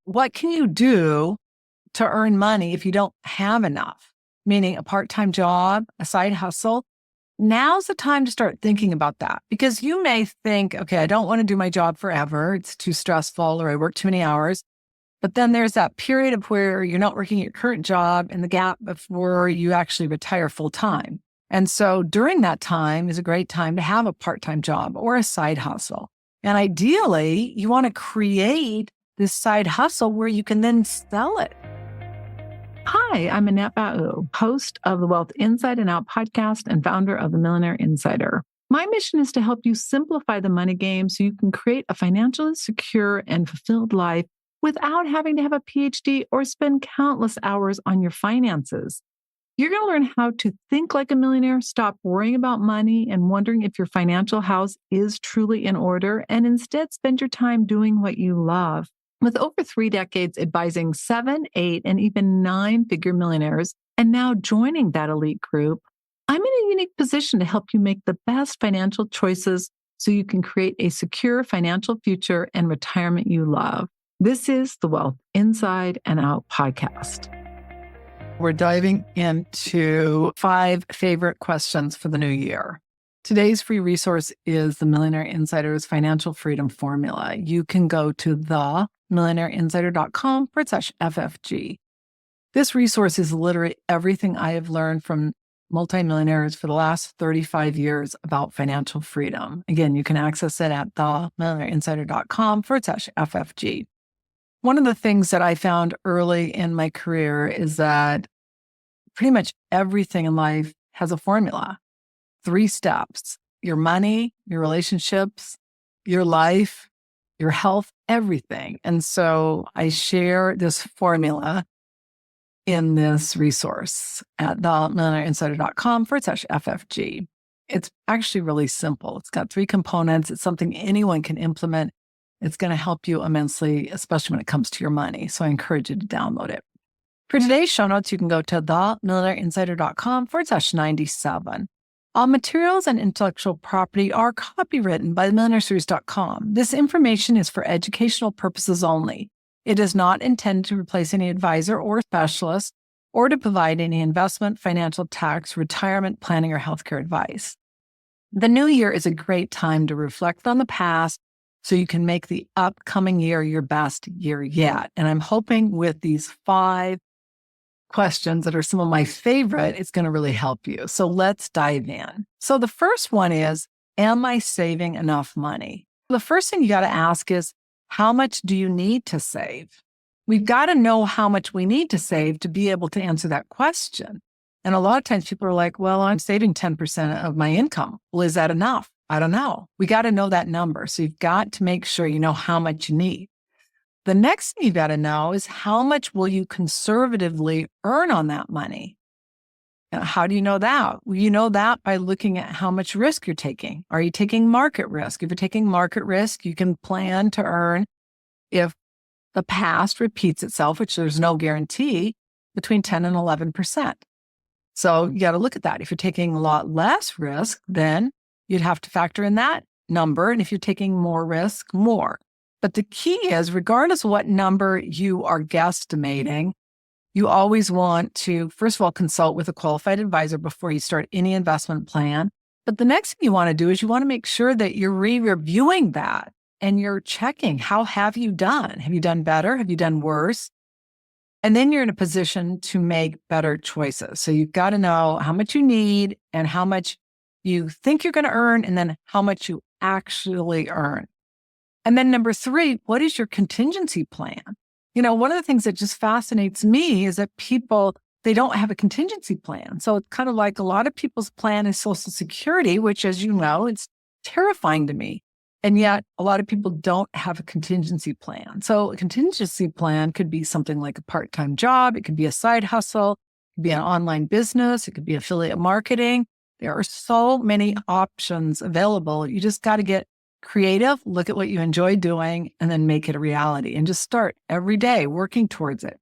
what can you do to earn money if you don't have enough? Meaning a part-time job, a side hustle. Now's the time to start thinking about that, because you may think, okay, I don't want to do my job forever. It's too stressful, or I work too many hours. But then there's that period of where you're not working your current job and the gap before you actually retire full time. And so during that time is a great time to have a part-time job or a side hustle. And ideally, you want to create this side hustle where you can then sell it. Hi, I'm Annette Bau, host of the Wealth Inside and Out podcast and founder of the Millionaire Insider. My mission is to help you simplify the money game so you can create a financially secure and fulfilled life without having to have a PhD or spend countless hours on your finances. You're going to learn how to think like a millionaire, stop worrying about money and wondering if your financial house is truly in order, and instead spend your time doing what you love. With over 3 decades advising 7, 8, and even 9-figure millionaires, and now joining that elite group, I'm in a unique position to help you make the best financial choices so you can create a secure financial future and retirement you love. This is the Wealth Inside and Out podcast. We're diving into 5 favorite questions for the new year. Today's free resource is the Millionaire Insider's Financial Freedom Formula. You can go to themillionaireinsider.com/FFG. This resource is literally everything I have learned from multimillionaires for the last 35 years about financial freedom. Again, you can access it at themillionaireinsider.com/FFG. One of the things that I found early in my career is that pretty much everything in life has a formula. 3 steps: your money, your relationships, your life, your health, everything. And so I share this formula in this resource at themillionaireinsider.com/FFG. It's actually really simple. It's got 3 components. It's something anyone can implement. It's going to help you immensely, especially when it comes to your money. So I encourage you to download it. For today's show notes, you can go to themillionaireinsider.com/97. All materials and intellectual property are copywritten by themillionaireseries.com. This information is for educational purposes only. It is not intended to replace any advisor or specialist or to provide any investment, financial, tax, retirement planning, or healthcare advice. The new year is a great time to reflect on the past so you can make the upcoming year your best year yet. And I'm hoping with these 5 questions that are some of my favorite, it's going to really help you. So let's dive in. So the first one is, am I saving enough money? The first thing you got to ask is, how much do you need to save? We've got to know how much we need to save to be able to answer that question. And a lot of times people are like, well, I'm saving 10% of my income. Well, is that enough? I don't know. We got to know that number. So you've got to make sure you know how much you need. The next thing you got to know is, how much will you conservatively earn on that money? Now, how do you know that? Well, you know that by looking at how much risk you're taking. Are you taking market risk? If you're taking market risk, you can plan to earn, if the past repeats itself, which there's no guarantee, between 10 and 11%. So you got to look at that. If you're taking a lot less risk, then you'd have to factor in that number. And if you're taking more risk, more. But the key is, regardless of what number you are guesstimating, you always want to, first of all, consult with a qualified advisor before you start any investment plan. But the next thing you want to do is you want to make sure that you're reviewing that and you're checking, how have you done? Have you done better? Have you done worse? And then you're in a position to make better choices. So you've got to know how much you need and how much you think you're going to earn, and then how much you actually earn. And then number 3, what is your contingency plan? You know, one of the things that just fascinates me is that people, they don't have a contingency plan. So it's kind of like a lot of people's plan is Social Security, which, as you know, it's terrifying to me. And yet a lot of people don't have a contingency plan. So a contingency plan could be something like a part-time job. It could be a side hustle. It could be an online business. It could be affiliate marketing. There are so many options available. You just got to get creative, look at what you enjoy doing, and then make it a reality. And just start every day working towards it.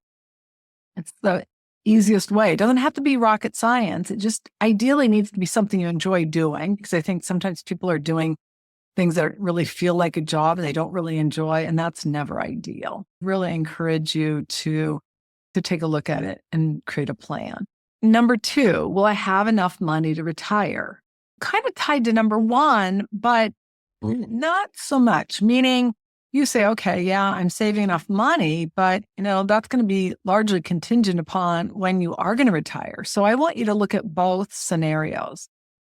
It's the easiest way. It doesn't have to be rocket science. It just ideally needs to be something you enjoy doing, because I think sometimes people are doing things that really feel like a job and they don't really enjoy. And that's never ideal. Really encourage you to take a look at it and create a plan. Number 2, will I have enough money to retire? Kind of tied to number 1, but not so much, meaning you say, okay, yeah, I'm saving enough money, but that's going to be largely contingent upon when you are going to retire. So I want you to look at both scenarios.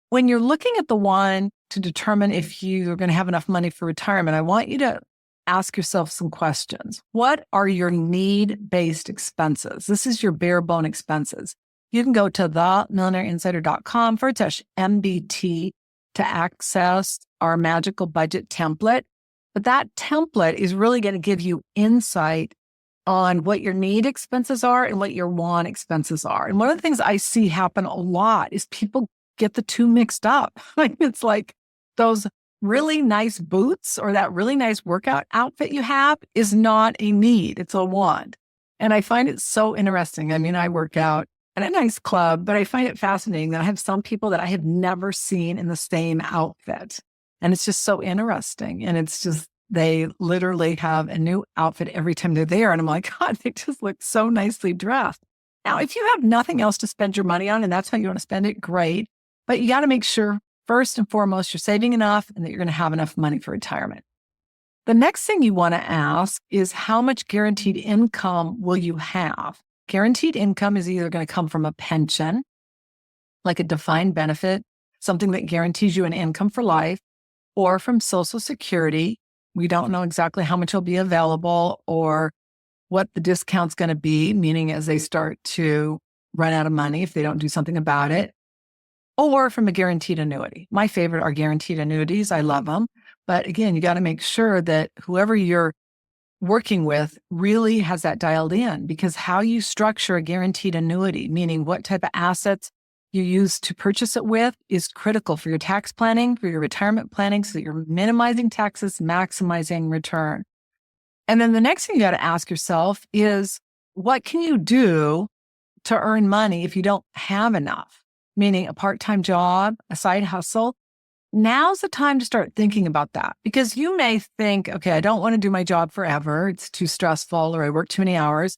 When you're looking at the one to determine if you're going to have enough money for retirement, I want you to ask yourself some questions. What are your need-based expenses? This is your bare bone expenses. You can go to themillionaireinsider.com/MBT to access our magical budget template. But that template is really going to give you insight on what your need expenses are and what your want expenses are. And one of the things I see happen a lot is people get the two mixed up. It's like those really nice boots or that really nice workout outfit you have is not a need, it's a want. And I find it so interesting. I mean, I work out at a nice club, but I find it fascinating that I have some people that I have never seen in the same outfit. And it's just so interesting. And it's just, they literally have a new outfit every time they're there. And I'm like, God, they just look so nicely dressed. Now, if you have nothing else to spend your money on and that's how you want to spend it, great. But you got to make sure, first and foremost, you're saving enough and that you're going to have enough money for retirement. The next thing you want to ask is how much guaranteed income will you have? Guaranteed income is either going to come from a pension, like a defined benefit, something that guarantees you an income for life, or from Social Security. We don't know exactly how much will be available or what the discount's going to be, meaning as they start to run out of money if they don't do something about it, or from a guaranteed annuity. My favorite are guaranteed annuities. I love them. But again, you got to make sure that whoever you're working with really has that dialed in, because how you structure a guaranteed annuity, meaning what type of assets you use to purchase it with, is critical for your tax planning, for your retirement planning, so that you're minimizing taxes, maximizing return. And then the next thing you got to ask yourself is, what can you do to earn money if you don't have enough? Meaning a part-time job, a side hustle. Now's the time to start thinking about that, because you may think, okay, I don't want to do my job forever. It's too stressful, or I work too many hours.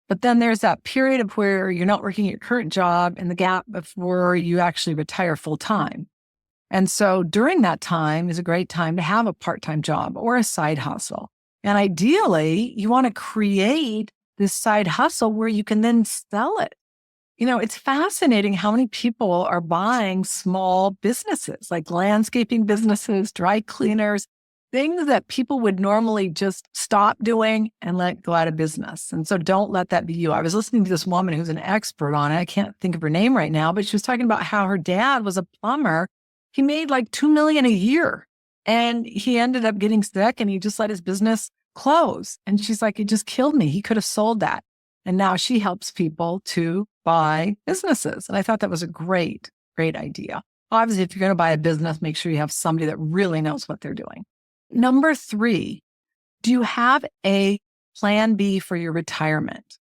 But then there's that period of where you're not working at your current job and the gap before you actually retire full time. And so during that time is a great time to have a part-time job or a side hustle. And ideally, you want to create this side hustle where you can then sell it. It's fascinating how many people are buying small businesses, like landscaping businesses, dry cleaners, things that people would normally just stop doing and let go out of business. And so don't let that be you. I was listening to this woman who's an expert on it. I can't think of her name right now, but she was talking about how her dad was a plumber. He made like $2 million a year, and he ended up getting sick and he just let his business close. And she's like, it just killed me. He could have sold that. And now she helps people to buy businesses. And I thought that was a great, great idea. Obviously, if you're going to buy a business, make sure you have somebody that really knows what they're doing. Number 3, do you have a plan B for your retirement?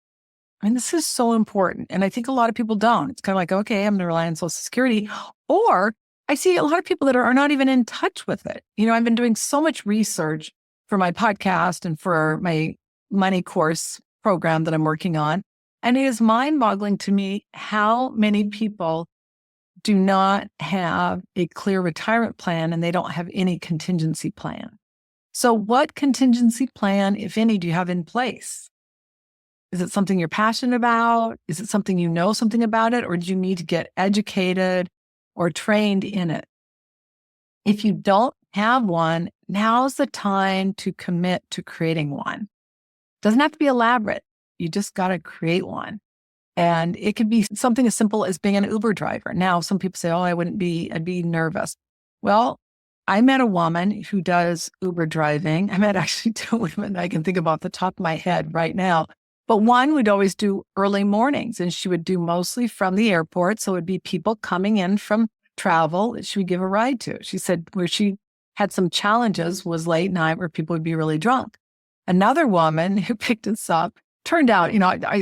I mean, this is so important. And I think a lot of people don't. It's kind of like, okay, I'm going to rely on Social Security. Or I see a lot of people that are not even in touch with it. I've been doing so much research for my podcast and for my money course program that I'm working on. And it is mind-boggling to me how many people do not have a clear retirement plan and they don't have any contingency plan. So what contingency plan, if any, do you have in place? Is it something you're passionate about? Is it something you know something about it? Or do you need to get educated or trained in it? If you don't have one, now's the time to commit to creating one. Doesn't have to be elaborate. You just got to create one. And it could be something as simple as being an Uber driver. Now, some people say, oh, I'd be nervous. Well, I met a woman who does Uber driving. I met actually 2 women I can think about off the top of my head right now. But one would always do early mornings, and she would do mostly from the airport. So it would be people coming in from travel that she would give a ride to. She said where she had some challenges was late night where people would be really drunk. Another woman who picked us up turned out,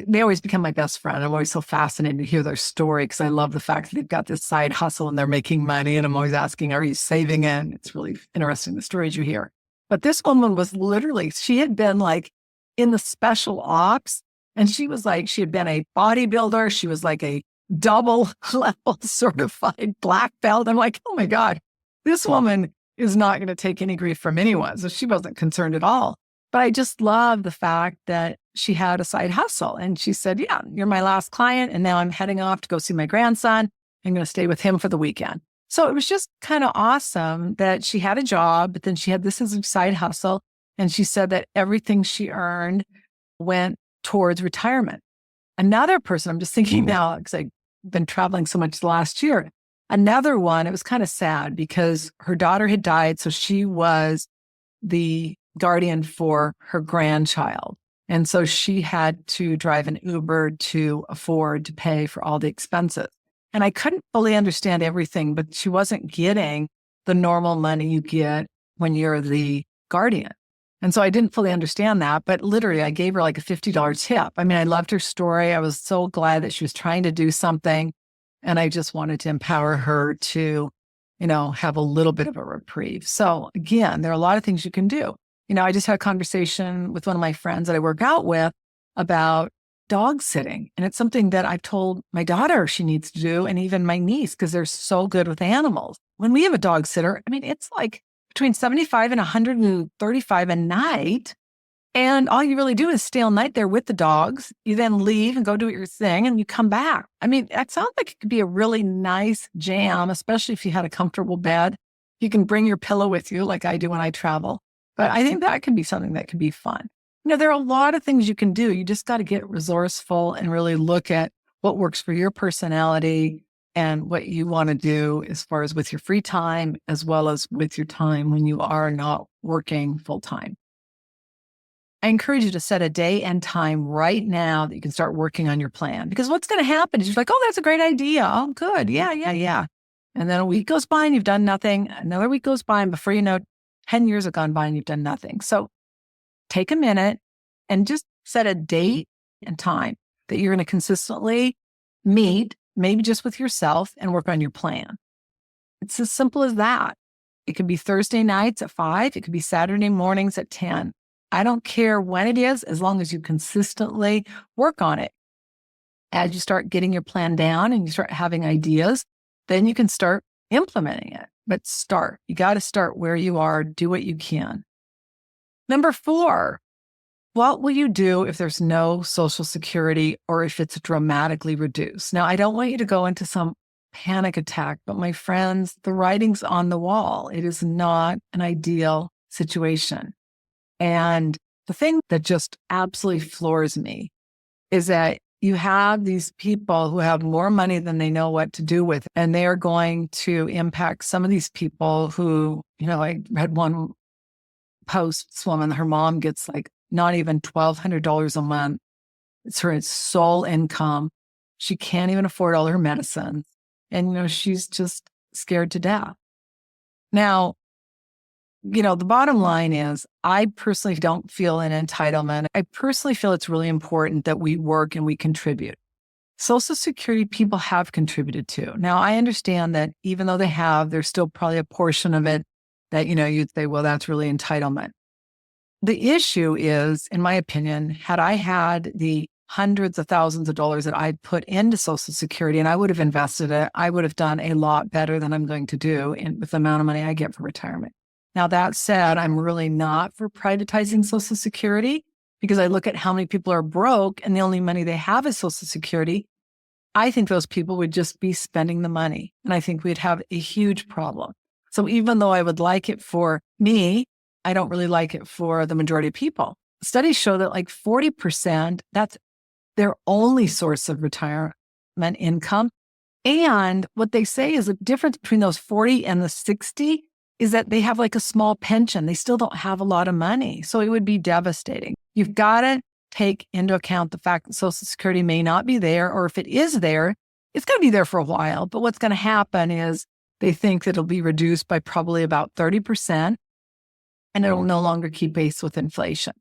they always become my best friend. I'm always so fascinated to hear their story because I love the fact that they've got this side hustle and they're making money. And I'm always asking, are you saving it? It's really interesting, the stories you hear. But this woman was literally, she had been like in the special ops, and she was like, she had been a bodybuilder. She was like a double level certified black belt. I'm like, oh my God, this woman is not going to take any grief from anyone. So she wasn't concerned at all. But I just love the fact that she had a side hustle. And she said, yeah, you're my last client. And now I'm heading off to go see my grandson. I'm going to stay with him for the weekend. So it was just kind of awesome that she had a job, but then she had this as a side hustle. And she said that everything she earned went towards retirement. Another person, I'm just thinking now, because I've been traveling so much the last year, another one, it was kind of sad because her daughter had died. So she was the guardian for her grandchild. And so she had to drive an Uber to afford to pay for all the expenses. And I couldn't fully understand everything, but she wasn't getting the normal money you get when you're the guardian. And so I didn't fully understand that, but literally I gave her like a $50 tip. I mean, I loved her story. I was so glad that she was trying to do something. And I just wanted to empower her to, have a little bit of a reprieve. So again, there are a lot of things you can do. I just had a conversation with one of my friends that I work out with about dog sitting. And it's something that I've told my daughter she needs to do, and even my niece, because they're so good with animals. When we have a dog sitter, I mean, it's like between 75 and 135 a night. And all you really do is stay all night there with the dogs. You then leave and go do your thing and you come back. I mean, that sounds like it could be a really nice jam, especially if you had a comfortable bed. You can bring your pillow with you like I do when I travel. But I think that can be something that can be fun. There are a lot of things you can do. You just got to get resourceful and really look at what works for your personality and what you want to do as far as with your free time, as well as with your time when you are not working full time. I encourage you to set a day and time right now that you can start working on your plan. Because what's going to happen is you're like, oh, that's a great idea. Oh, good. Yeah. And then a week goes by and you've done nothing. Another week goes by and before you know, 10 years have gone by and you've done nothing. So take a minute and just set a date and time that you're going to consistently meet, maybe just with yourself, and work on your plan. It's as simple as that. It could be Thursday nights at 5. It could be Saturday mornings at 10. I don't care when it is, as long as you consistently work on it. As you start getting your plan down and you start having ideas, then you can start implementing it. But start. You got to start where you are. Do what you can. Number 4, what will you do if there's no Social Security or if it's dramatically reduced? Now, I don't want you to go into some panic attack, but my friends, the writing's on the wall. It is not an ideal situation. And the thing that just absolutely floors me is that you have these people who have more money than they know what to do with, and they are going to impact some of these people who, I read one post, this woman, her mom gets like not even $1,200 a month. It's her sole income. She can't even afford all her medicines. And, she's just scared to death. Now, the bottom line is I personally don't feel an entitlement. I personally feel it's really important that we work and we contribute. Social Security people have contributed to. Now, I understand that even though they have, there's still probably a portion of it that, you'd say, well, that's really entitlement. The issue is, in my opinion, had I had the hundreds of thousands of dollars that I'd put into Social Security and I would have invested it, I would have done a lot better than I'm going to do with the amount of money I get for retirement. Now, that said, I'm really not for privatizing Social Security because I look at how many people are broke and the only money they have is Social Security. I think those people would just be spending the money, and I think we'd have a huge problem. So even though I would like it for me, I don't really like it for the majority of people. Studies show that like 40%, that's their only source of retirement income. And what they say is the difference between those 40 and the 60 is that they have like a small pension. They still don't have a lot of money. So it would be devastating. You've got to take into account the fact that Social Security may not be there, or if it is there, it's going to be there for a while. But what's going to happen is they think that it'll be reduced by probably about 30%, and it'll no longer keep pace with inflation.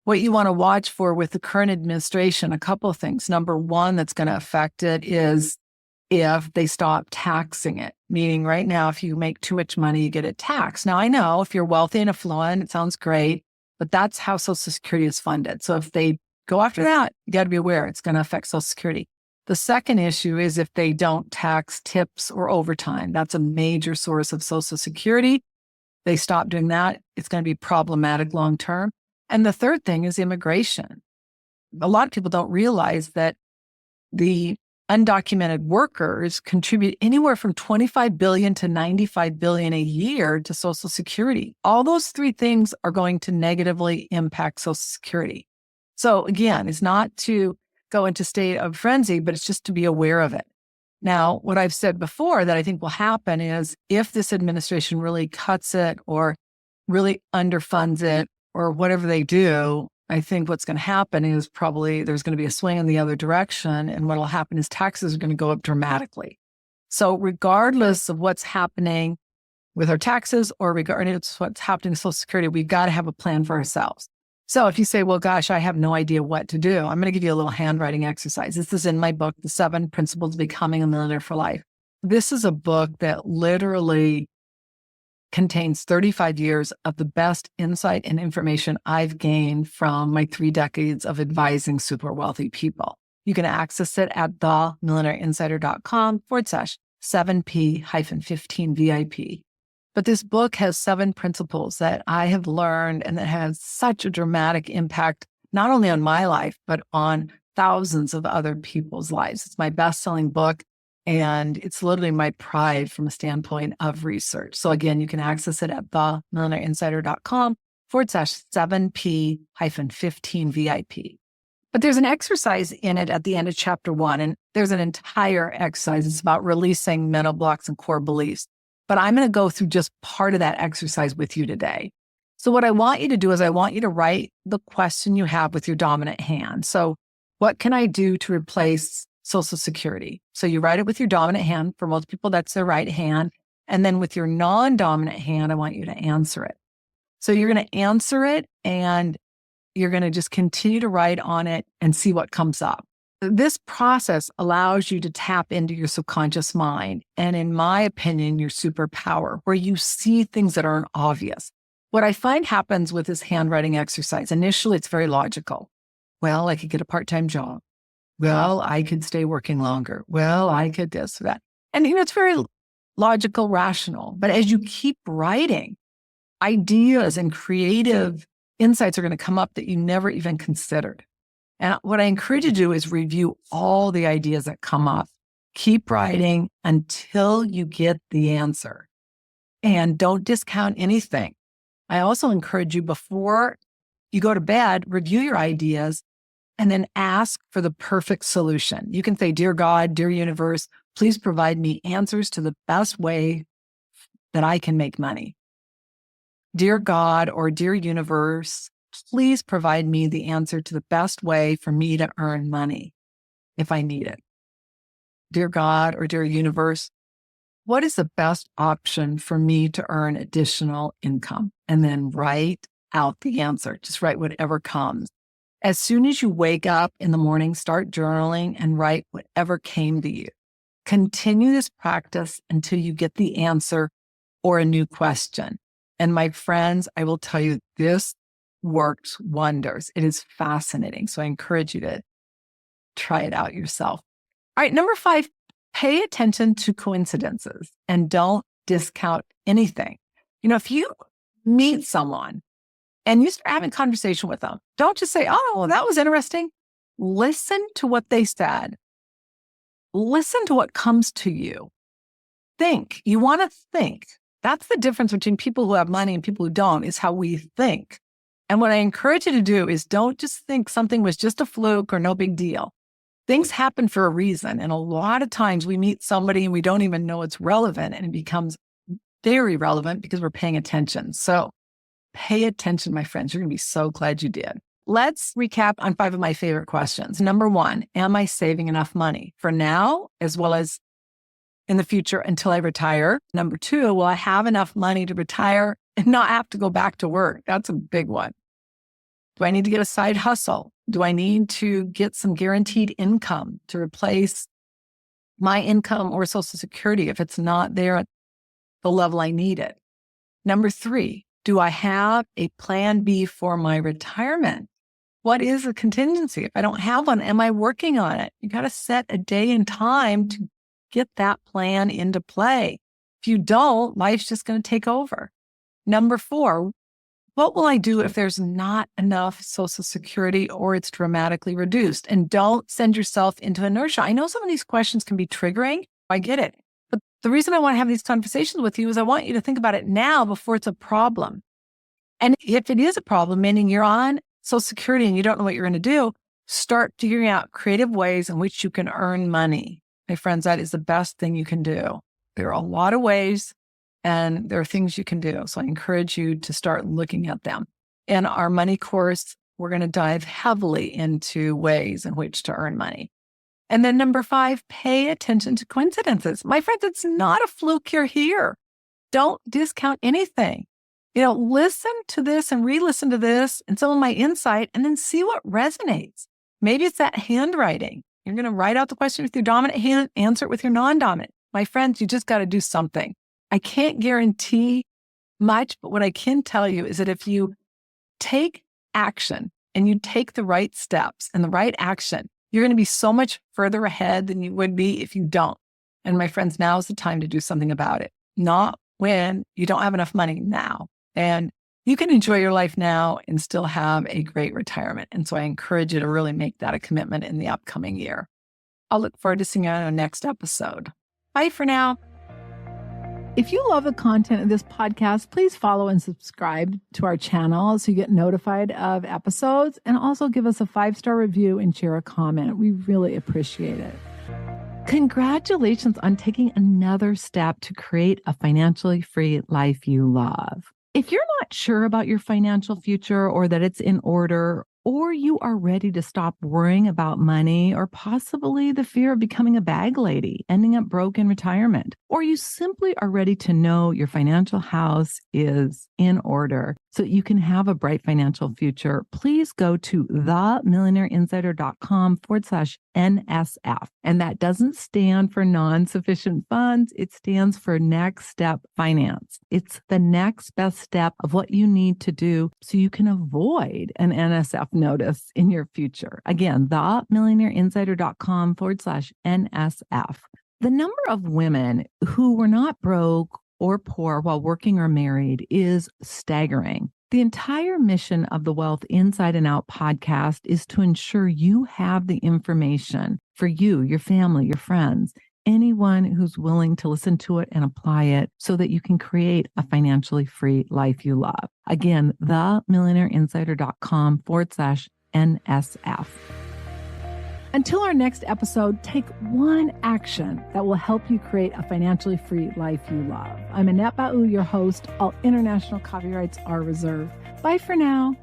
What you want to watch for with the current administration, a couple of things. Number one, that's going to affect it is if they stop taxing it, meaning right now, if you make too much money, you get it taxed. Now, I know if you're wealthy and affluent, it sounds great, but that's how Social Security is funded. So if they go after that, you got to be aware it's going to affect Social Security. The second issue is if they don't tax tips or overtime. That's a major source of Social Security. They stop doing that, it's going to be problematic long term. And the third thing is immigration. A lot of people don't realize that the undocumented workers contribute anywhere from 25 billion to 95 billion a year to Social Security. All those three things are going to negatively impact Social Security. So again, it's not to go into state of frenzy, but it's just to be aware of it. Now, what I've said before that I think will happen is if this administration really cuts it or really underfunds it or whatever they do, I think what's going to happen is probably there's going to be a swing in the other direction. And what will happen is taxes are going to go up dramatically. So regardless of what's happening with our taxes or regardless of what's happening to Social Security, we've got to have a plan for ourselves. So if you say, well, gosh, I have no idea what to do, I'm going to give you a little handwriting exercise. This is in my book, The 7 Principles of Becoming a Millionaire for Life. This is a book that literally contains 35 years of the best insight and information I've gained from my 3 decades of advising super wealthy people. You can access it at themillionaireinsider.com/7P-15 VIP. But this book has 7 principles that I have learned and that has such a dramatic impact, not only on my life, but on thousands of other people's lives. It's my best-selling book, and it's literally my pride from a standpoint of research. So again, you can access it at themillionaireinsider.com/7P-15 VIP. But there's an exercise in it at the end of chapter 1, and there's an entire exercise. It's about releasing mental blocks and core beliefs. But I'm going to go through just part of that exercise with you today. So what I want you to do is I want you to write the question you have with your dominant hand. So what can I do to replace Social Security? So you write it with your dominant hand. For most people, that's their right hand. And then with your non-dominant hand, I want you to answer it. So you're going to answer it and you're going to just continue to write on it and see what comes up. This process allows you to tap into your subconscious mind and, in my opinion, your superpower, where you see things that aren't obvious. What I find happens with this handwriting exercise, initially it's very logical. Well, I could get a part-time job. Well, I could stay working longer. Well, I could this or that. And it's very logical, rational. But as you keep writing, ideas and creative insights are going to come up that you never even considered. And what I encourage you to do is review all the ideas that come up. Keep writing until you get the answer. And don't discount anything. I also encourage you, before you go to bed, review your ideas and then ask for the perfect solution. You can say, "Dear God, dear universe, please provide me answers to the best way that I can make money. Dear God or dear universe, please provide me the answer to the best way for me to earn money if I need it. Dear God or dear universe, what is the best option for me to earn additional income?" And then write out the answer. Just write whatever comes. As soon as you wake up in the morning, start journaling and write whatever came to you. Continue this practice until you get the answer or a new question. And my friends, I will tell you, this works wonders. It is fascinating. So I encourage you to try it out yourself. All right, number 5, pay attention to coincidences and don't discount anything. If you meet someone and you start having conversation with them, don't just say, "Oh, well, that was interesting." Listen to what they said. Listen to what comes to you. Think. You want to think. That's the difference between people who have money and people who don't, is how we think. And what I encourage you to do is don't just think something was just a fluke or no big deal. Things happen for a reason. And a lot of times we meet somebody and we don't even know it's relevant, and it becomes very relevant because we're paying attention. So pay attention, my friends. You're going to be so glad you did. Let's recap on 5 of my favorite questions. Number 1, am I saving enough money for now as well as in the future until I retire? Number 2, will I have enough money to retire and not have to go back to work? That's a big one. Do I need to get a side hustle? Do I need to get some guaranteed income to replace my income or Social Security if it's not there at the level I need it? Number 3, do I have a plan B for my retirement? What is a contingency? If I don't have one, am I working on it? You got to set a day and time to get that plan into play. If you don't, life's just going to take over. Number 4, what will I do if there's not enough Social Security or it's dramatically reduced? And don't send yourself into inertia. I know some of these questions can be triggering. I get it. But the reason I want to have these conversations with you is I want you to think about it now before it's a problem. And if it is a problem, meaning you're on Social Security and you don't know what you're going to do, start figuring out creative ways in which you can earn money. My friends, that is the best thing you can do. There are a lot of ways. And there are things you can do. So I encourage you to start looking at them. In our money course, we're going to dive heavily into ways in which to earn money. And then number 5, pay attention to coincidences. My friends, it's not a fluke you're here. Don't discount anything. Listen to this and re-listen to this and some of my insight and then see what resonates. Maybe it's that handwriting. You're going to write out the question with your dominant hand, answer it with your non-dominant. My friends, you just got to do something. I can't guarantee much, but what I can tell you is that if you take action and you take the right steps and the right action, you're going to be so much further ahead than you would be if you don't. And my friends, now is the time to do something about it, not when you don't have enough money now. And you can enjoy your life now and still have a great retirement. And so I encourage you to really make that a commitment in the upcoming year. I'll look forward to seeing you on our next episode. Bye for now. If you love the content of this podcast, please follow and subscribe to our channel so you get notified of episodes, and also give us a 5-star review and share a comment. We really appreciate it. Congratulations on taking another step to create a financially free life you love. If you're not sure about your financial future or that it's in order, or you are ready to stop worrying about money, or possibly the fear of becoming a bag lady, ending up broke in retirement, or you simply are ready to know your financial house is in order so that you can have a bright financial future, please go to themillionaireinsider.com/NSF. And that doesn't stand for non-sufficient funds. It stands for Next Step Finance. It's the next best step of what you need to do so you can avoid an NSF notice in your future. Again, themillionaireinsider.com/NSF. The number of women who were not broke or poor while working or married is staggering. The entire mission of the Wealth Inside and Out podcast is to ensure you have the information for you, your family, your friends, anyone who's willing to listen to it and apply it so that you can create a financially free life you love. Again, themillionaireinsider.com/NSF. Until our next episode, take one action that will help you create a financially free life you love. I'm Annette Ba'u, your host. All international copyrights are reserved. Bye for now.